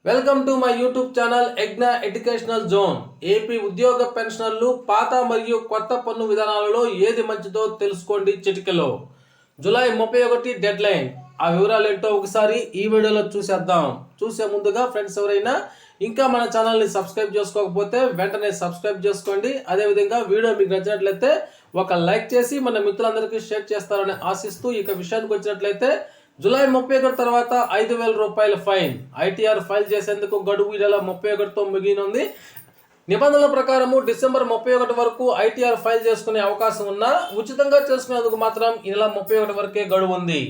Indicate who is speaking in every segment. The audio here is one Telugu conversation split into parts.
Speaker 1: Welcome to my YouTube channel ఎగ్నా ఎడ్యుకేషనల్ జోన్. ఏపీ ఉద్యోగ పెన్షనర్లు పాత మరియు కొత్త పన్ను విధానాలలో ఏది మంచిదో తెలుసుకోండి చిటికెలో. July 31 dead line. ఆ వివరాలు ఏంటో ఒకసారి ఈ వీడియోలో చూసేద్దాం. చూసే ముందుగా ఫ్రెండ్స్ ఎవరైనా ఇంకా మన ఛానల్ని సబ్స్క్రైబ్ చేసుకోకపోతే వెంటనే సబ్స్క్రైబ్ చేసుకోండి. అదేవిధంగా వీడియో మీకు నచ్చినట్లయితే ఒక లైక్ చేసి మన మిత్రులందరికీ షేర్ చేస్తారని ఆశిస్తూ ఇక విషయానికి వచ్చినట్లయితే జూలై 31 తర్వాత 5,000 రూపాయల ఫైన్. ఐటీఆర్ ఫైల్ చేసేందుకు గడువు ఈ నెల 31తో ముగియనుంది. నిబంధనల ప్రకారము డిసెంబర్ 31 వరకు ఐటీఆర్ ఫైల్ చేసుకునే అవకాశం ఉన్నా ఉచితంగా చేసుకునేందుకు మాత్రం ఈ నెల 31 వరకే గడువు ఉంది.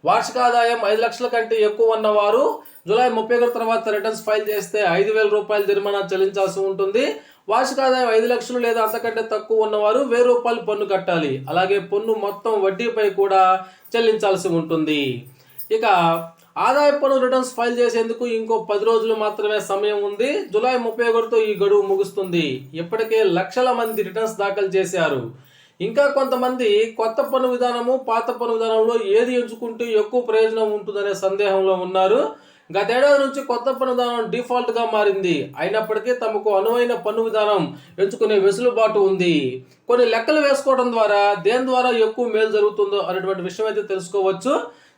Speaker 1: వార్షిక ఆదాయం 5 లక్షల కంటే ఎక్కువ ఉన్నవారు జూలై 31 తర్వాత రిటర్న్స్ ఫైల్ చేస్తే 5,000 రూపాయల జరిమానా చెల్లించాల్సి ఉంటుంది. వార్షిక ఆదాయం 5 లక్షలు లేదా అంతకంటే తక్కువ ఉన్నవారు 1,000 రూపాయలు పన్ను కట్టాలి. అలాగే పన్ను మొత్తం వడ్డీపై కూడా చెల్లించాల్సి ఉంటుంది. ఇక ఆదాయ పన్ను రిటర్న్స్ ఫైల్ చేసేందుకు ఇంకో 10 రోజులు మాత్రమే సమయం ఉంది. జూలై 31తో ఈ గడువు ముగుస్తుంది. ఇప్పటికే లక్షల మంది రిటర్న్స్ దాఖలు చేశారు. ఇంకా కొంతమంది కొత్త పన్ను విధానము పాత పన్ను విధానంలో ఏది ఎంచుకుంటే ఎక్కువ ప్రయోజనం ఉంటుందనే సందేహంలో ఉన్నారు. గతేడాది నుంచి కొత్త పన్ను విధానం డిఫాల్ట్గా మారింది. అయినప్పటికీ తమకు అనువైన పన్ను విధానం ఎంచుకునే వెసులుబాటు ఉంది. కొన్ని లెక్కలు వేసుకోవడం ద్వారా దేని ద్వారా ఎక్కువ మేలు జరుగుతుందో అనేటువంటి విషయం అయితే తెలుసుకోవచ్చు.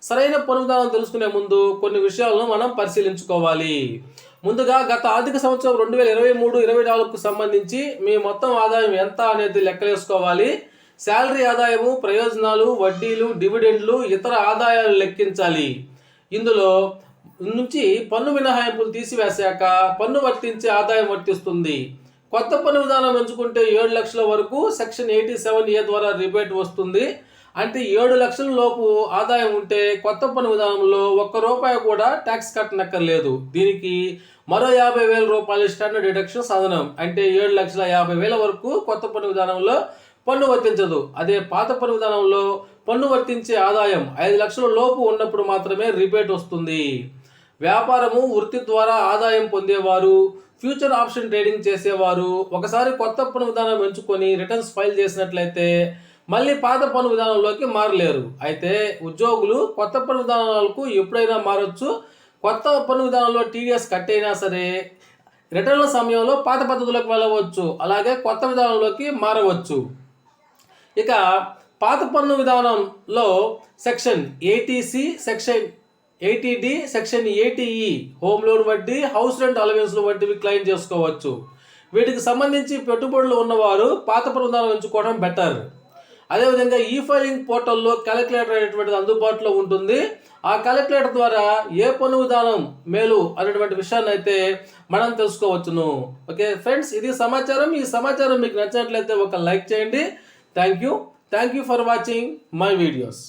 Speaker 1: సరైన పన్ను విధానం తెలుసుకునే ముందు కొన్ని విషయాలను మనం పరిశీలించుకోవాలి. ముందుగా గత ఆర్థిక సంవత్సరం 2023-24కు సంబంధించి మీ మొత్తం ఆదాయం ఎంత అనేది లెక్కలేసుకోవాలి. శాలరీ ఆదాయము, ప్రయోజనాలు, వడ్డీలు, డివిడెండ్లు, ఇతర ఆదాయాలు లెక్కించాలి. ఇందులో నుంచి పన్ను మినహాయింపులు తీసివేశాక పన్ను వర్తించే ఆదాయం వర్తిస్తుంది. కొత్త పన్ను విధానం ఎంచుకుంటే 7 లక్షల వరకు సెక్షన్ 87A ద్వారా రిబేట్ వస్తుంది. అంటే 7 లక్షల లోపు ఆదాయం ఉంటే కొత్త పన్ను విధానంలో ₹1 కూడా ట్యాక్స్ కట్టనక్కర్లేదు. దీనికి మరో 50,000 రూపాయల స్టాండర్డ్ డిడక్షన్ సాధనం. అంటే 7,50,000 వరకు కొత్త పన్ను విధానంలో పన్ను వర్తించదు. అదే పాత పన్ను విధానంలో పన్ను వర్తించే ఆదాయం 5 లక్షల లోపు ఉన్నప్పుడు మాత్రమే రిబేట్ వస్తుంది. వ్యాపారము, వృత్తి ద్వారా ఆదాయం పొందేవారు, ఫ్యూచర్ ఆప్షన్ ట్రేడింగ్ చేసేవారు ఒకసారి కొత్త పన్ను విధానం ఎంచుకొని రిటర్న్స్ ఫైల్ చేసినట్లయితే మళ్ళీ పాత పన్ను విధానంలోకి మారలేరు. అయితే ఉద్యోగులు కొత్త పన్ను విధానాలకు ఎప్పుడైనా మారొచ్చు. కొత్త పన్ను విధానంలో టీడీఎస్ కట్ అయినా సరే రిటర్న్ల సమయంలో పాత పద్ధతిలోకి వెళ్ళవచ్చు. అలాగే కొత్త విధానంలోకి మారవచ్చు. ఇక పాత పన్ను విధానంలో section 80C, section 80D, section 80E home loan వడ్డీ, హౌస్ రెంట్ అలవెన్స్ల వంటివి క్లెయిమ్ చేసుకోవచ్చు. వీటికి సంబంధించి పెట్టుబడులు ఉన్నవారు పాత పన్ను విధానం ఎంచుకోవడం బెటర్. అదేవిధంగా ఈ ఫైలింగ్ పోర్టల్లో క్యాలిక్యులేటర్ అనేటువంటిది అందుబాటులో ఉంటుంది. ఆ క్యాలిక్యులేటర్ ద్వారా ఏ పన్ను విధానం మేలు అనేటువంటి విషయాన్ని అయితే మనం తెలుసుకోవచ్చును. ఓకే ఫ్రెండ్స్, ఇది సమాచారం. ఈ సమాచారం మీకు నచ్చినట్లయితే ఒక లైక్ చేయండి. Thank you for watching my videos.